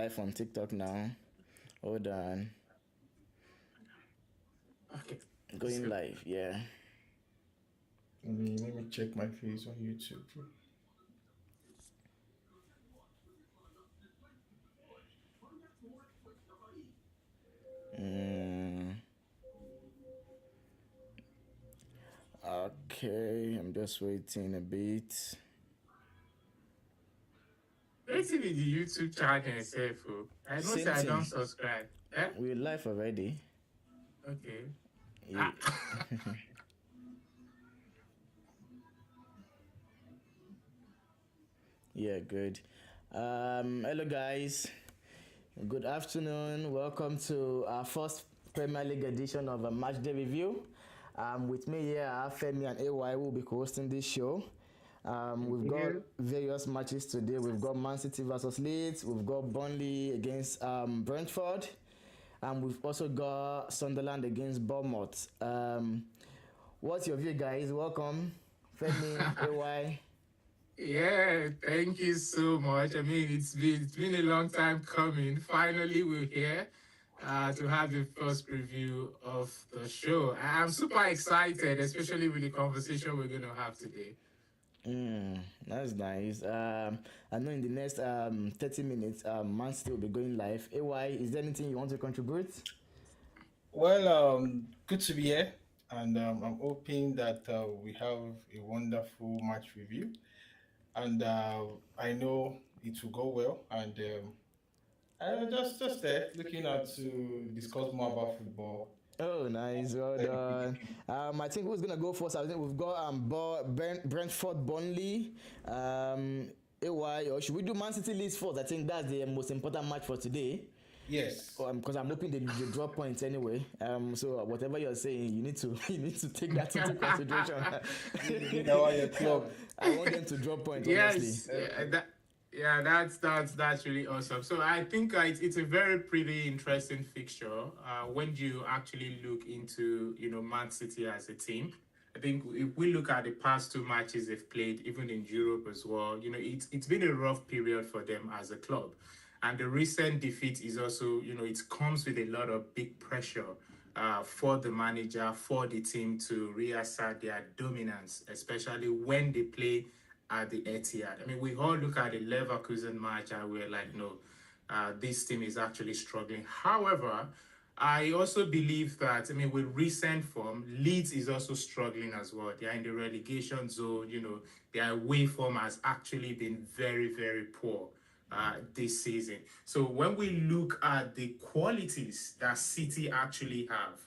live on TikTok now. Hold on. Okay. Going live, yeah. Let me check my face on YouTube. Mm, okay, I'm just waiting a bit. Let's see the YouTube channel itself. I know Same say I don't thing. subscribe. Eh? We're live already. Okay. Yeah. Ah. Yeah, good. Hello guys. Good afternoon. Welcome to our first Premier League edition of a Matchday review. With me here, I have Femi and AY who will be hosting this show. We've got various matches today. We've got Man City versus Leeds. We've got Burnley against Brentford. And we've also got Sunderland against Bournemouth. What's your view, guys? Welcome, Femi, AY. Yeah, thank you so much. I mean, it's been a long time coming. Finally, we're here to have the first preview of the show. I'm super excited, especially with the conversation we're going to have today. That's nice. I know in the next 30 minutes, Man City will be going live. AY, is there anything you want to contribute? Well, good to be here, and I'm hoping that we have a wonderful match review, and I know it will go well. And I'm just there looking out to discuss more about football. Oh, nice. Well done. I think who's gonna go first? I think we've got Brentford, Burnley, AY, or should we do Man City Leeds first? I think that's the most important match for today. Yes. Because I'm hoping they drop points anyway. So whatever you're saying, you need to you need to take that into consideration. Your club. I want them to drop points, honestly. Yes, that's really awesome. So I think it's a very pretty interesting fixture when you actually look into Man City as a team. I think if we look at the past two matches they've played, even in Europe as well, it's been a rough period for them as a club. And the recent defeat is also, it comes with a lot of big pressure for the manager, for the team to reassert their dominance, especially when they play at the Etihad. I mean, we all look at the Leverkusen match and we're like, no, this team is actually struggling. However, I also believe that, I mean, with recent form, Leeds is also struggling as well. They are in the relegation zone. Their away form has actually been very, very poor this season. So when we look at the qualities that City actually have,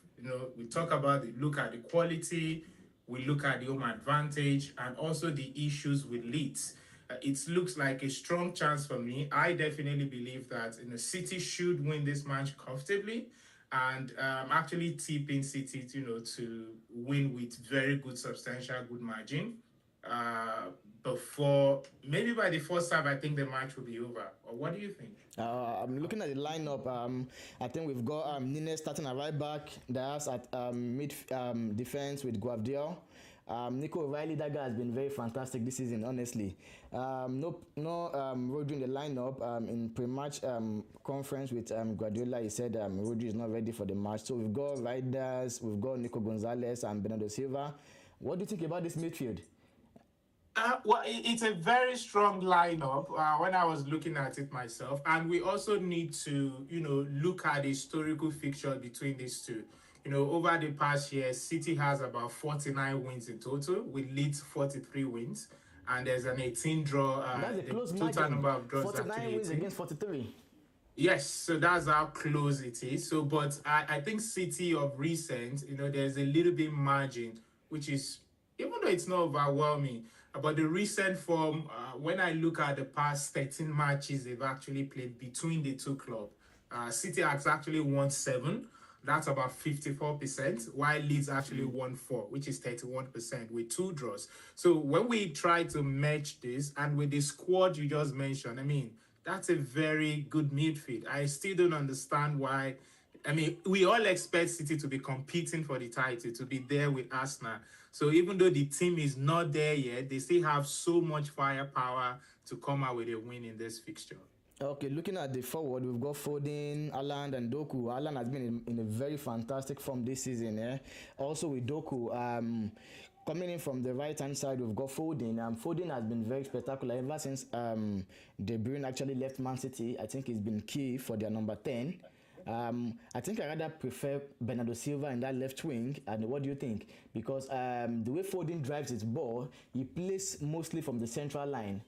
we talk about look at the quality, we look at the home advantage, and also the issues with Leeds. It looks like a strong chance for me. I definitely believe that City should win this match comfortably, and actually tipping City, to win with very good, substantial, good margin. Before maybe by the first half, I think the match will be over. Or what do you think? I'm looking at the lineup. I think we've got Nines starting at right back, Diaz at mid defense with Guardiola. Nico O'Reilly, that guy has been very fantastic this season, honestly. No Rodri in the lineup. In pre-match conference with Guardiola, he said Rodri is not ready for the match. So we've got Riders, we've got Nico Gonzalez and Bernardo Silva. What do you think about this midfield? Well, it's a very strong lineup when I was looking at it myself. And we also need to, look at the historical fixture between these two. Over the past year, City has about 49 wins in total, with Leeds 43 wins. And there's an 18 draw. That's a The close total margin. number of draws is 49 actually wins 18. against 43. Yes, so that's how close it is. So, but I think City of recent, there's a little bit margin, which is, even though it's not overwhelming, but the recent form, when I look at the past 13 matches they've actually played between the two clubs, City has actually won 7. That's about 54%, while Leeds actually won 4, which is 31% with 2 draws. So when we try to match this, and with the squad you just mentioned, I mean, that's a very good midfield. I still don't understand why. I mean, we all expect City to be competing for the title, to be there with Arsenal. So even though the team is not there yet, they still have so much firepower to come out with a win in this fixture. Okay, looking at the forward, we've got Foden, Haaland, and Doku. Haaland has been in a very fantastic form this season. Also with Doku, coming in from the right hand side, we've got Foden. Foden has been very spectacular ever since De Bruyne actually left Man City. I think he's been key for their number 10. I think I rather prefer Bernardo Silva in that left wing. And what do you think? Because the way Foden drives his ball, he plays mostly from the central line.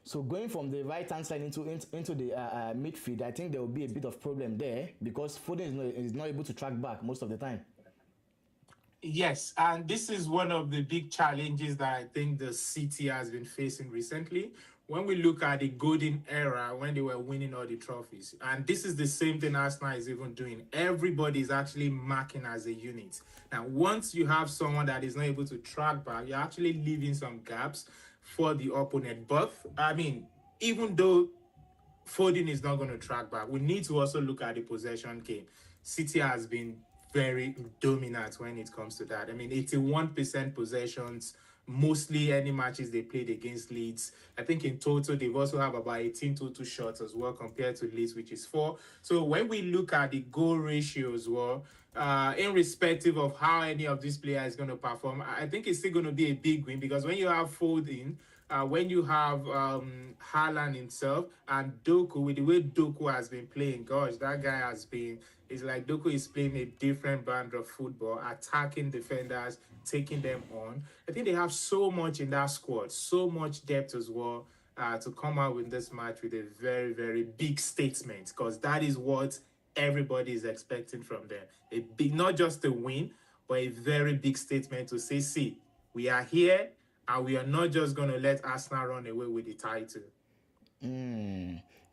So going from the right hand side into the midfield, I think there will be a bit of problem there because Foden is not able to track back most of the time. Yes, and this is one of the big challenges that I think the City has been facing recently. When we look at the golden era when they were winning all the trophies, and this is the same thing Arsenal is even doing. Everybody is actually marking as a unit. Now, once you have someone that is not able to track back, you're actually leaving some gaps for the opponent. But I mean, even though Foden is not going to track back, we need to also look at the possession game. City has been very dominant when it comes to that. I mean, 81% possessions, mostly any matches they played against Leeds. I think in total, they've also have about 18 total shots as well compared to Leeds, which is 4. So when we look at the goal ratio as well, irrespective of how any of these players is going to perform, I think it's still going to be a big win because when you have Foden, when you have Haaland himself and Doku, with the way Doku has been playing, gosh, that guy has been, it's like Doku is playing a different brand of football, attacking defenders, taking them on. I think they have so much in that squad, so much depth as well, to come out with this match with a very, very big statement, because that is what everybody is expecting from them. A big, not just a win, but a very big statement to say, see, we are here and we are not just going to let Arsenal run away with the title.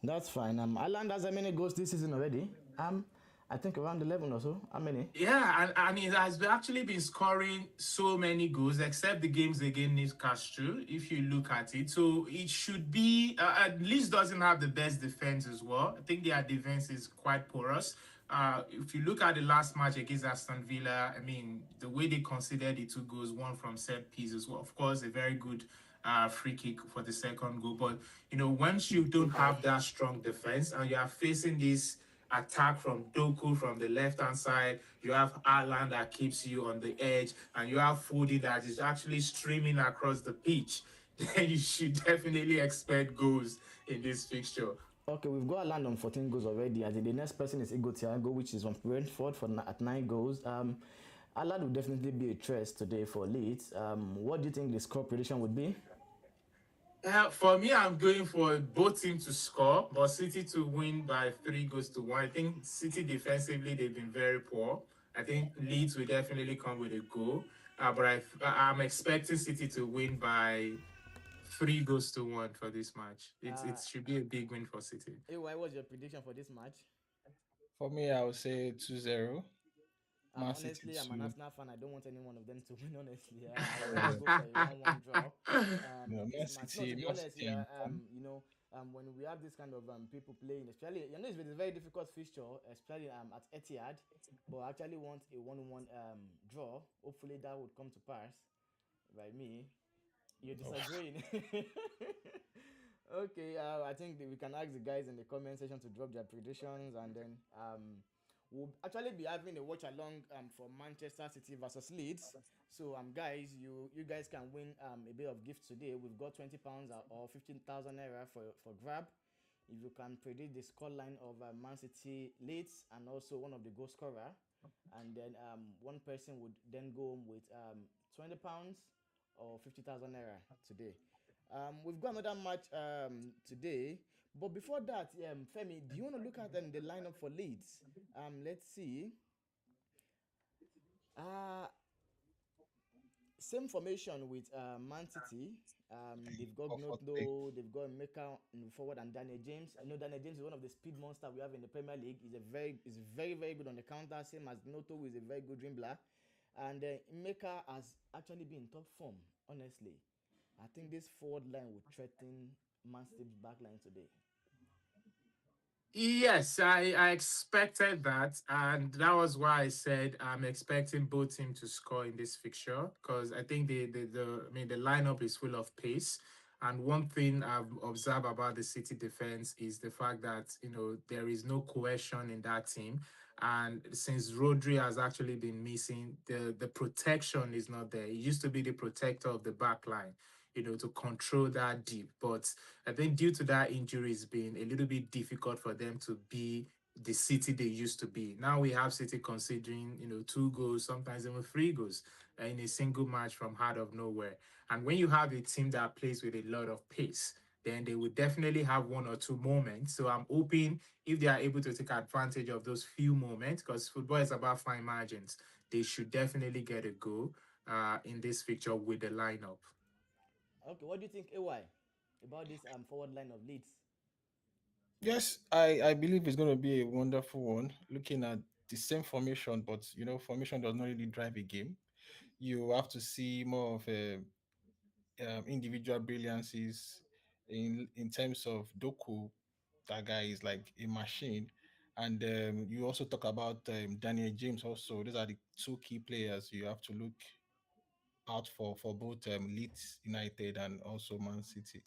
That's fine. Haaland has how many goals this season already? I think around 11 or so. How many? Yeah, and he has actually been scoring so many goals, except the games against Newcastle, if you look at it. So it should be, at least doesn't have the best defense as well. I think their defense is quite porous. If you look at the last match against Aston Villa, I mean, the way they considered the 2 goals, one from set piece as well. Of course, a very good free kick for the second goal. But, once you don't have that strong defense and you are facing this attack from Doku from the left hand side, you have Haaland that keeps you on the edge, and you have Foden that is actually streaming across the pitch, then you should definitely expect goals in this fixture. Okay, we've got Haaland on 14 goals already. I think the next person is Igo Thiago, which is from Brentford at 9 goals. Haaland will definitely be a threat today for Leeds. What do you think the score prediction would be? For me, I'm going for both teams to score, but City to win by 3 goals to 1. I think City defensively, they've been very poor. I think Leeds will definitely come with a goal. But I'm expecting City to win by 3 goals to 1 for this match. It should be a big win for City. Hey, what's your prediction for this match? For me, I would say 2-0. Man City Honestly, I'm an 2. Arsenal fan. I don't want any one of them to win. Honestly, I will just go for a 1-1 draw. Man This match. No, City, to be Man honest, City in form. when we have this kind of people playing, especially it's a very difficult fixture, especially at Etihad. But I actually want a 1-1 draw. Hopefully that would come to pass by me. You're Oh, disagreeing. Okay, I think that we can ask the guys in the comment section to drop their predictions, and then we'll actually be having a watch along for Manchester City versus Leeds. So guys, you guys can win a bit of gift today. We've got £20 or 15,000 naira for grab. If you can predict the scoreline of Man City Leeds and also one of the goal scorer, and then one person would then go home with £20 or 50,000 naira today. We've got another match today, but before that, Femi, do you want to look at the lineup for Leeds? Let's see. Uh, Same formation with Man City. They've got 4-4-3. Gnotno, they've got Mecca in forward and Daniel James. I know Daniel James is one of the speed monsters we have in the Premier League. He's very, very good on the counter, same as Gnotno, who is a very good dribbler. And Mecca has actually been in top form, honestly. I think this forward line will threaten Man City's back line today. Yes, I expected that, and that was why I said I'm expecting both teams to score in this fixture because I think the lineup is full of pace. And one thing I've observed about the City defense is the fact that there is no cohesion in that team. And since Rodri has actually been missing, the protection is not there. He used to be the protector of the back line, to control that deep. But I think due to that injury, it's been a little bit difficult for them to be the City they used to be. Now we have City considering, two goals, sometimes even three goals in a single match from out of nowhere. And when you have a team that plays with a lot of pace, then they will definitely have one or two moments. So I'm hoping if they are able to take advantage of those few moments, because football is about fine margins, they should definitely get a goal in this fixture with the lineup. Okay, what do you think, AY, about this forward line of Leeds? Yes, I believe it's going to be a wonderful one. Looking at the same formation, but formation does not really drive a game. You have to see more of a individual brilliances in terms of Doku. That guy is like a machine. And you also talk about Daniel James. Also, those are the two key players you have to look out for both Leeds United and also Man City.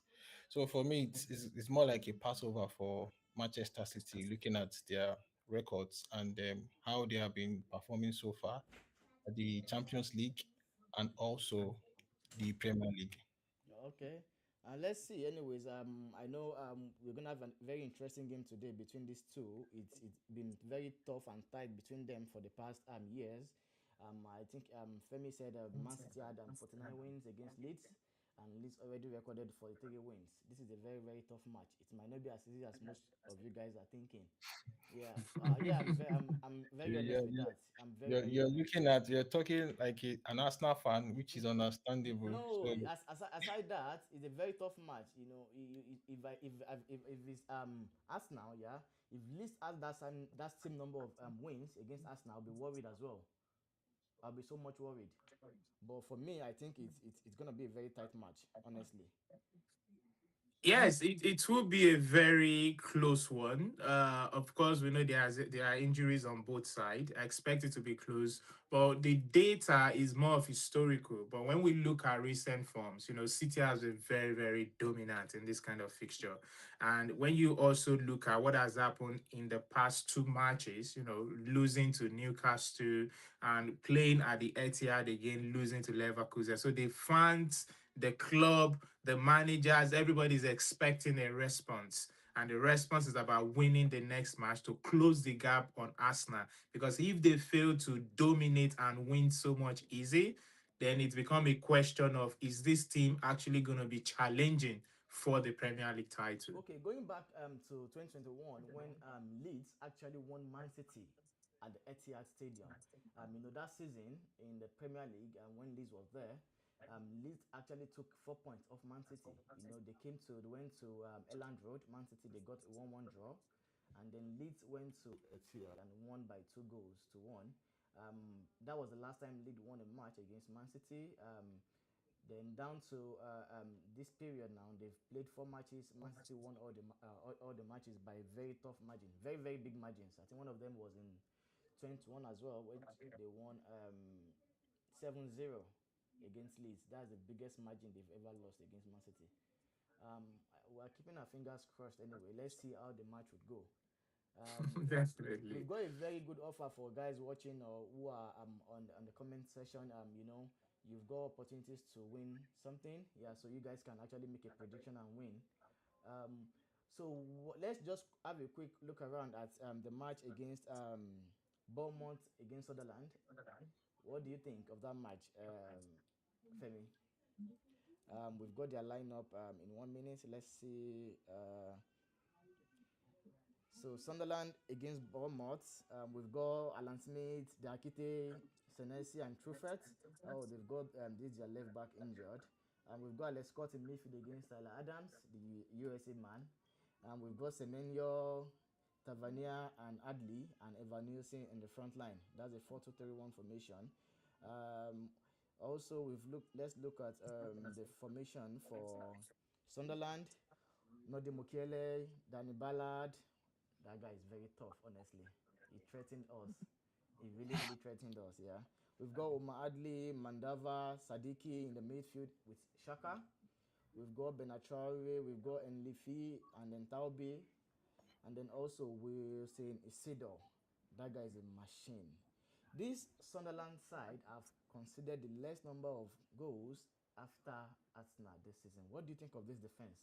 So for me, it's more like a passover for Manchester City, looking at their records and how they have been performing so far at the Champions League and also the Premier League. Okay. Let's see. Anyways, I know we're gonna have a very interesting game today between these two. It's been very tough and tight between them for the past years. I think Femi said Man City had 49 wins against Leeds, and Leeds already recorded 43 wins. This is a very very tough match. It might not be as easy as most of you guys are thinking. Yeah. Yeah. I'm very You're, honest with you're, that. I'm very you're, very you're honest. looking at, you're talking like an Arsenal fan, which is understandable. No, So aside that, it's a very tough match. If it's Arsenal, yeah, if Leeds has that same number of wins against Arsenal, I'll be worried as well. I'll be so much worried. But for me, I think it's gonna be a very tight match, honestly. Yes, it will be a very close one. Of course, we know there are injuries on both sides. I expect it to be close, but the data is more of historical. But when we look at recent forms, City has been very, very dominant in this kind of fixture. And when you also look at what has happened in the past two matches, losing to Newcastle and playing at the Etihad again, losing to Leverkusen. So the fans, the club, the managers, everybody's expecting a response. And the response is about winning the next match to close the gap on Arsenal. Because if they fail to dominate and win so much easy, then it's become a question of is this team actually going to be challenging for the Premier League title? Okay, going back to 2021 when Leeds actually won Man City at the Etihad Stadium. That season in the Premier League and when Leeds was there, Leeds actually took 4 points off Man City. They went to Elland Road, Man City, they got a 1-1 draw, and then Leeds went to Etihad and won by 2 goals to 1. That was the last time Leeds won a match against Man City. Then down to this period now, they've played 4 matches. Man City won all the matches by a very tough margin, very very big margins. I think one of them was in 21 as well, which they won 7-0 against Leeds. That's the biggest margin they've ever lost against Man City. We're keeping our fingers crossed anyway. Let's see how the match would go. We've Definitely. got a very good offer for guys watching or who are on the comment section. You've got opportunities to win something. Yeah, so you guys can actually make a prediction and win. Um, let's just have a quick look around at the match against Bournemouth against Sutherland. What do you think of that match, Femi? We've got their lineup in 1 minute. Let's see. So Sunderland against Bournemouth. We've got Alan Smith, Diakite, Senesi, and Truffert. Oh, they've got this their left back injured. And we've got Alex Scott in midfield against Tyler Adams, the USA man. And we've got Semenyo, Tavernier, and Adley, and Evan Nielsen in the front line. That's a 4-2-3-1 formation. Um, Also, let's look at the formation for Sunderland. Nodi Mukiele, Danny Ballard. That guy is very tough, honestly. He threatened us. He really, really threatened us, yeah. We've got Omar Adli, Mandava, Sadiki in the midfield with Shaka. We've got Benatraore, we've got Enlifi, and then Taube, and then also we're saying Isidore. That guy is a machine. This Sunderland side have considered the less number of goals after Arsenal this season. What do you think of this defense?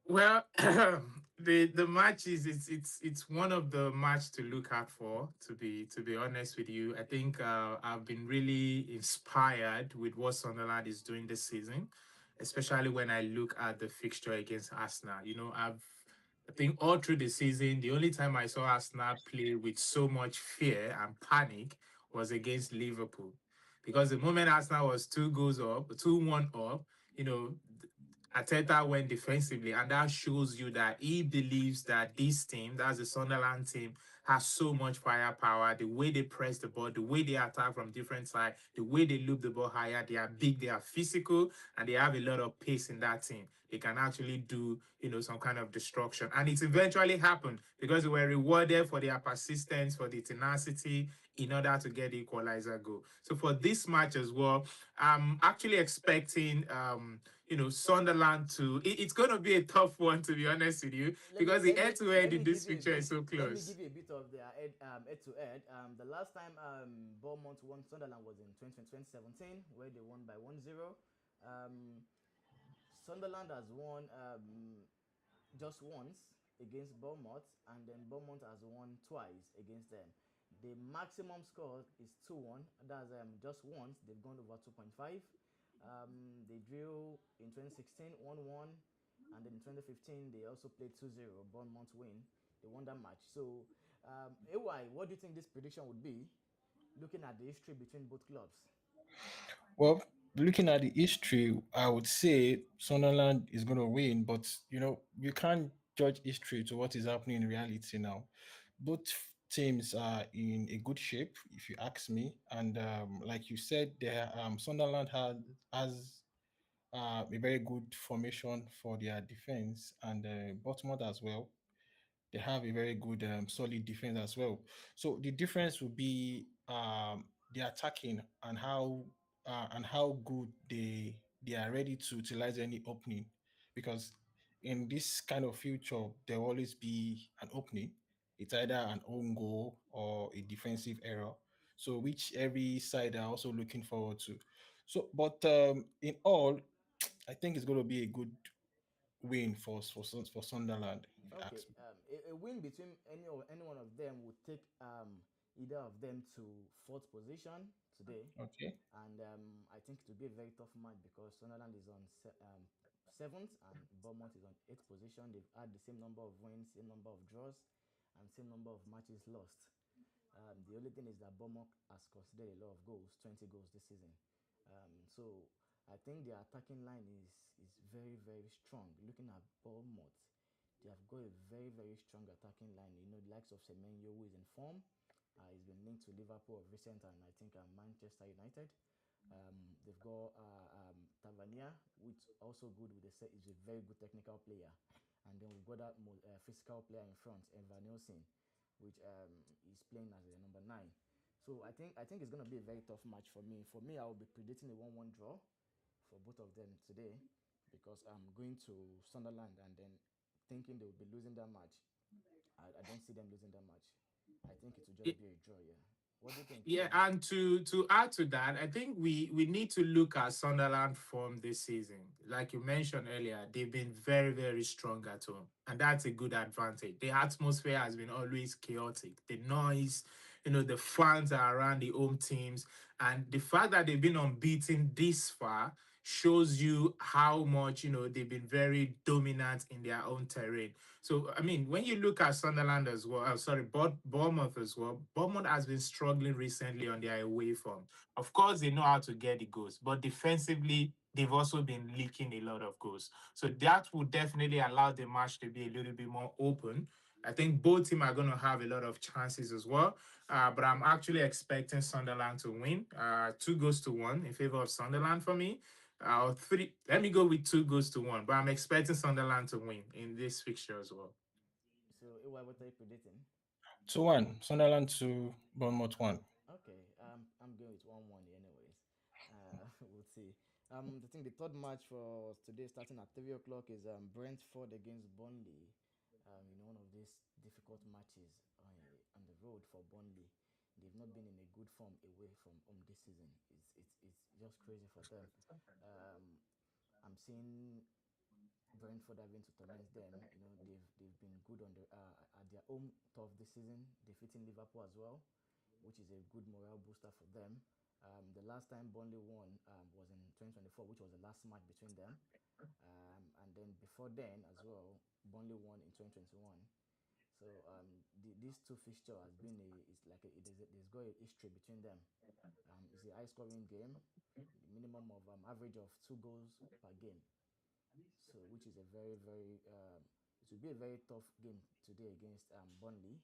Well, the match is it's one of the match to look out for. To be honest with you, I think I've been really inspired with what Sunderland is doing this season, especially when I look at the fixture against Arsenal. I think all through the season, the only time I saw Arsenal play with so much fear and panic was against Liverpool, because the moment Arsenal was 2 goals up, 2-1 up, you know, Ateta went defensively, and that shows you that he believes that this team, that's the Sunderland team, has so much firepower. The way they press the ball, the way they attack from different sides, the way they loop the ball higher, they are big, they are physical, and they have a lot of pace in that team. They can actually do, some kind of destruction. And it eventually happened because they were rewarded for their persistence, for the tenacity in order to get the equalizer goal. So for this match as well, I'm actually expecting Sunderland it's going to be a tough one, to be honest with you, let me because the let me head to let head me in give this you picture is so let me close. give you a bit of their head to head. The last time Bournemouth won Sunderland was in 2017, where they won by 1-0. Um, Sunderland has won just once against Bournemouth, and then Bournemouth has won twice against them. The maximum score is 2-1. That's just once they've gone over 2.5. They drew in 2016 1-1, and then in 2015 they also played 2-0. Bournemouth win. They won that match. So, AY, what do you think this prediction would be? Looking at the history between both clubs. Well, looking at the history, I would say Sunderland is going to win, but you can't judge history to what is happening in reality now. Both teams are in a good shape, if you ask me, and like you said, Sunderland has a very good formation for their defense, and Bournemouth as well. They have a very good, solid defense as well. So the difference will be the attacking and how good they are ready to utilize any opening, because in this kind of future there will always be an opening. It's either an own goal or a defensive error. So which every side are also looking forward to. So, but in all, I think it's going to be a good win for Sunderland, if you Okay, ask me. a win between any one of them would take either of them to fourth position today, Okay. and I think it will be a very tough match because Sunderland is on seventh and Bournemouth is on eighth position. They've had the same number of wins, same number of draws, and same number of matches lost. The only thing is that Bournemouth has considered a lot of goals, 20 goals this season. So I think the attacking line is very, very strong. Looking at Bournemouth, they have got a very, very strong attacking line. The likes of Semenyo, who is in form. He's been linked to Liverpool of recent, and I think Manchester United. They've got Tavernier, which also good with the is a very good technical player, and then we've got that physical player in front, Evan Nielsen, which is playing as a number 9. So I think it's going to be a very tough match for me. For me, I will be predicting a 1-1 draw for both of them today because I'm going to Sunderland and then thinking they will be losing that match. I don't see them losing that match. I think it will just be a draw. Yeah. What do you think, Yeah, Fuad? and to add to that, I think we need to look at Sunderland form this season. Like you mentioned earlier, they've been very, very strong at home, and that's a good advantage. The atmosphere has been always chaotic. The noise, the fans are around the home teams, and the fact that they've been unbeaten this far shows you how much they've been very dominant in their own terrain. So I mean, when you look at Sunderland as well, sorry, Bournemouth as well, Bournemouth has been struggling recently on their away form. Of course, they know how to get the goals, but defensively, they've also been leaking a lot of goals. So that would definitely allow the match to be a little bit more open. I think both teams are going to have a lot of chances as well. But I'm actually expecting Sunderland to win. 2 goals to 1 in favor of Sunderland for me. Three. Let me go with 2 goals to 1. But I'm expecting Sunderland to win in this fixture as well. So, what are you predicting? 2-1. Sunderland to Bournemouth 1. Okay, I'm going with 1-1 anyways. We'll see. I think the third match for today, starting at 3 o'clock, is Brentford against Burnley. One of these difficult matches on the road for Burnley. They've not been in a good form away from home this season. It's just crazy for them. Um, I'm seeing Brentford having to torment them. They've been good on the at their home turf this season, defeating Liverpool as well, which is a good morale booster for them. The last time Burnley won was in 2024, which was the last match between them. And then before then as well, Burnley won in 2021. So these two fixture has been it's like there's got a history between them. It's a high scoring game, the minimum of average of 2 goals per game. So which is a very it will be a very tough game today against Burnley.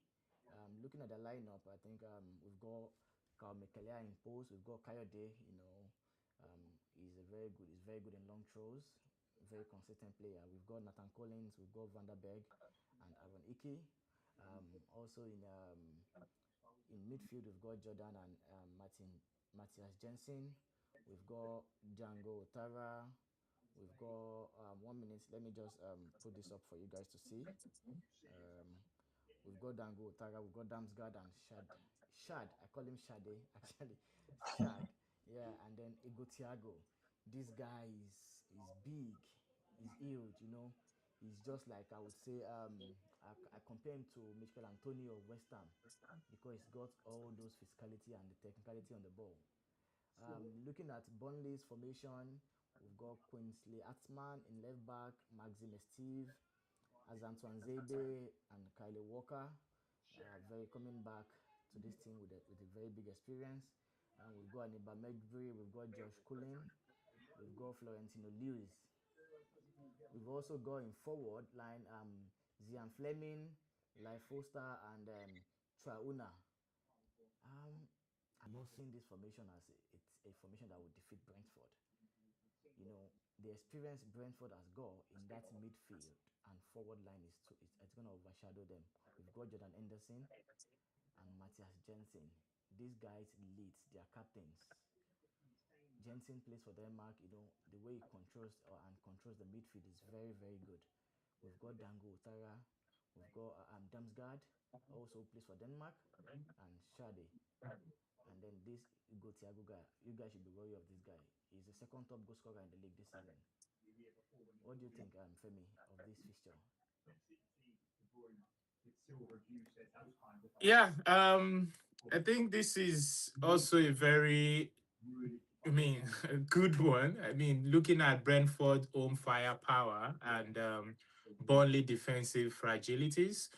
Looking at the lineup, I think we've got Carl Mikaela in post. We've got Kayode. He's very good in long throws. Very consistent player. We've got Nathan Collins. We've got Van der Berg, and Aaron Iki. Also in midfield, we've got Jordan and Matthias Jensen. We've got Django Otara. We've got 1 minute. Let me just put this up for you guys to see. Um, we've got Dango Otara, we've got Damsgaard and Shad. Shad, I call him Shade actually. Shad, yeah, and then Ego Thiago. This guy is big, he's huge. He's just like I would say. I compare him to Michael Antonio of West Ham because he's got all those physicality and the technicality on the ball. Looking at Burnley's formation, we've got Quinsley Atman in left back, Maxime Steve, Azan Zebe, and Kylie Walker. Very coming back to this team with a very big experience. We've got Aniba Medbury, we've got Josh Cullen, we've got Florentino Lewis. We've also got in forward line Zian Fleming, Lai Foster, and Trauna. Um, I'm not seeing this formation as it's a formation that would defeat Brentford. The experience Brentford has got in that midfield and forward line it's going to overshadow them. We've got Jordan Henderson and Matthias Jensen. These guys leads, they are captains. Jensen plays for Denmark. The way he controls the midfield is very good. We've got Dango Utara. We've got Damsgaard, also plays for Denmark, and Shade. And then this Ugo Thiago guy, you guys should be worried of this guy. He's the second top goal scorer in the league this season. What do you think, Femi, of this fixture? Yeah, I think this is also a very, I mean, a good one. I mean, looking at Brentford home firepower and Burnley defensive fragilities,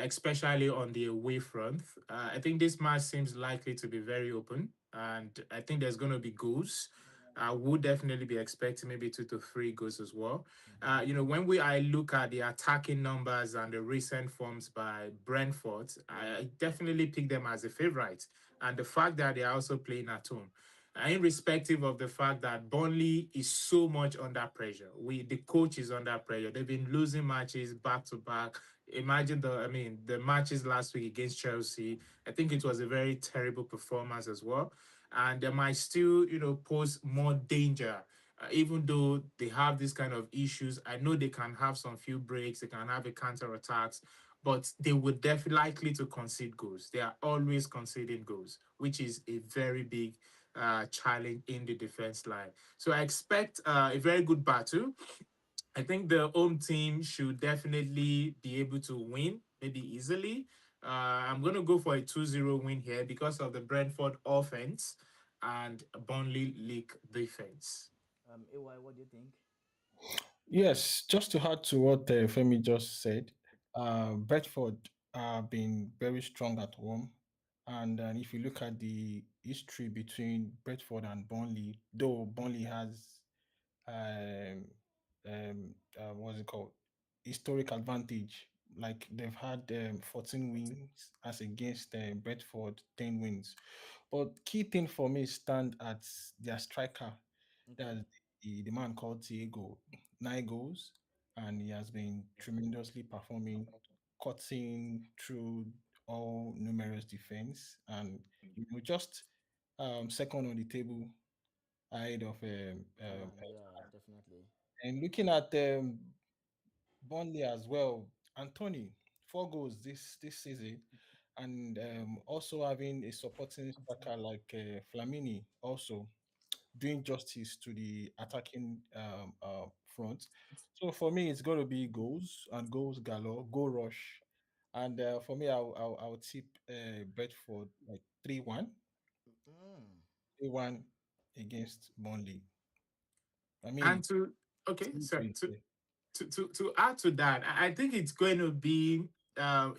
especially on the away front, I think this match seems likely to be very open, and I think there's going to be goals. I would definitely be expecting maybe 2 to 3 goals as well. When I look at the attacking numbers and the recent forms by Brentford, I definitely pick them as a favorite. And the fact that they're also playing at home, irrespective of the fact that Burnley is so much under pressure. The coach is under pressure. They've been losing matches back to back. Imagine the matches last week against Chelsea. I think it was a very terrible performance as well, and they might still, pose more danger. Even though they have this kind of issues, I know they can have some few breaks, they can have a counter attacks, but they would definitely likely to concede goals. They are always conceding goals, which is a very big challenge in the defense line. So I expect a very good battle. I think the home team should definitely be able to win, maybe easily. I'm going to go for a 2-0 win here because of the Brentford offense and Burnley league defense. AY, what do you think? Yes, just to add to what Femi just said, Bedford have been very strong at home. And if you look at the history between Bedford and Burnley, though Burnley has um, what's it called? Historic advantage. Like they've had 14 wins as against Bedford 10 wins. But key thing for me stand at their striker. Okay. That's the man called Diego. 9 goals, and he has been tremendously performing, cutting through all numerous defense, and just second on the table ahead of Yeah, definitely. and looking at Burnley as well. Anthony, 4 goals this season, and also having a supporting striker like Flamini, also doing justice to the attacking front. So for me, it's going to be goals and goals galore, goal rush, and for me, I'll tip Bedford like 3-1, Mm. 3-1 against Burnley. I And mean, to okay, three so points there. to add to that, I think it's going to be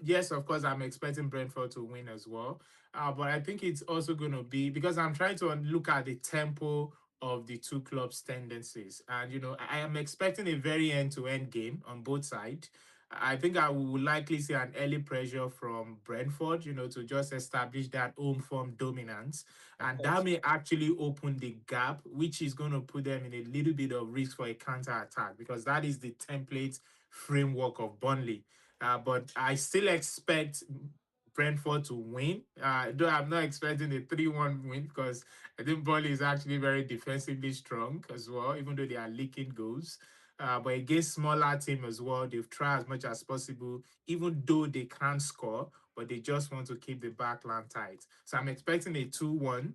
yes, of course, I'm expecting Brentford to win as well. But I think it's also going to be because I'm trying to look at the tempo of the two clubs' tendencies, and I am expecting a very end-to-end game on both sides. I think I will likely see an early pressure from Brentford, to just establish that home form dominance, Of and that course. may actually open the gap, which is going to put them in a little bit of risk for a counter attack because that is the template framework of Burnley. But I still expect Brentford to win. Though I'm not expecting a 3-1 win because I think Burnley is actually very defensively strong as well, even though they are leaking goals. But against smaller team as well, they've tried as much as possible, even though they can't score, but they just want to keep the back line tight. So I'm expecting a 2-1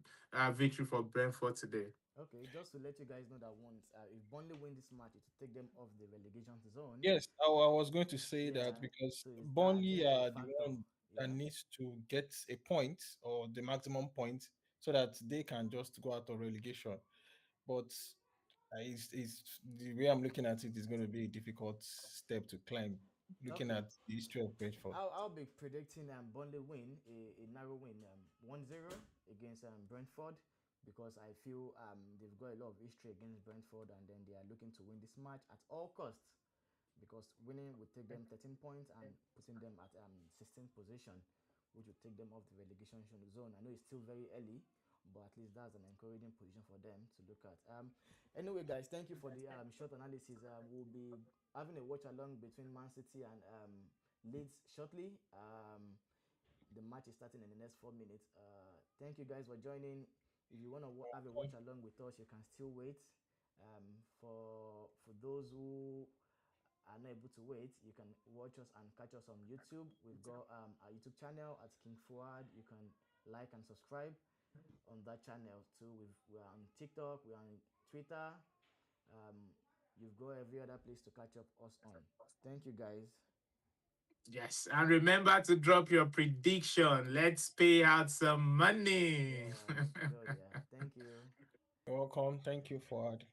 victory for Brentford today. Okay, just to let you guys know that once if Burnley win this match, it will take them off the relegation zone. Yes, I was going to say that Yeah, because so is that Burnley a are the factor? one that Yeah. needs to get a point or the maximum point so that they can just go out of relegation. But it's the way I'm looking at it is going to be a difficult step to climb. Looking Okay. at the history of Brentford. I'll be predicting Burnley win, a narrow win, 1-0 against Brentford because I feel they've got a lot of history against Brentford and then they are looking to win this match at all costs because winning would take them 13 points and putting them at 16th position, which would take them off the relegation zone. I know it's still very early, but at least that's an encouraging position for them to look at. Anyway, guys, thank you for the short analysis. We'll be having a watch along between Man City and Leeds shortly. The match is starting in the next 4 minutes. Thank you guys for joining. If you want to have a watch along with us, you can still wait. For those who are not able to wait, you can watch us and catch us on YouTube. We've got our YouTube channel at King Fuad. You can like and subscribe on that channel too. We're on TikTok, we're on Twitter. Um, you've got every other place to catch up us on. Thank you guys. Yes, and remember to drop your prediction. Let's pay out some money. Yeah, let's go. Yeah, thank you. You're welcome. Thank you, Fuad.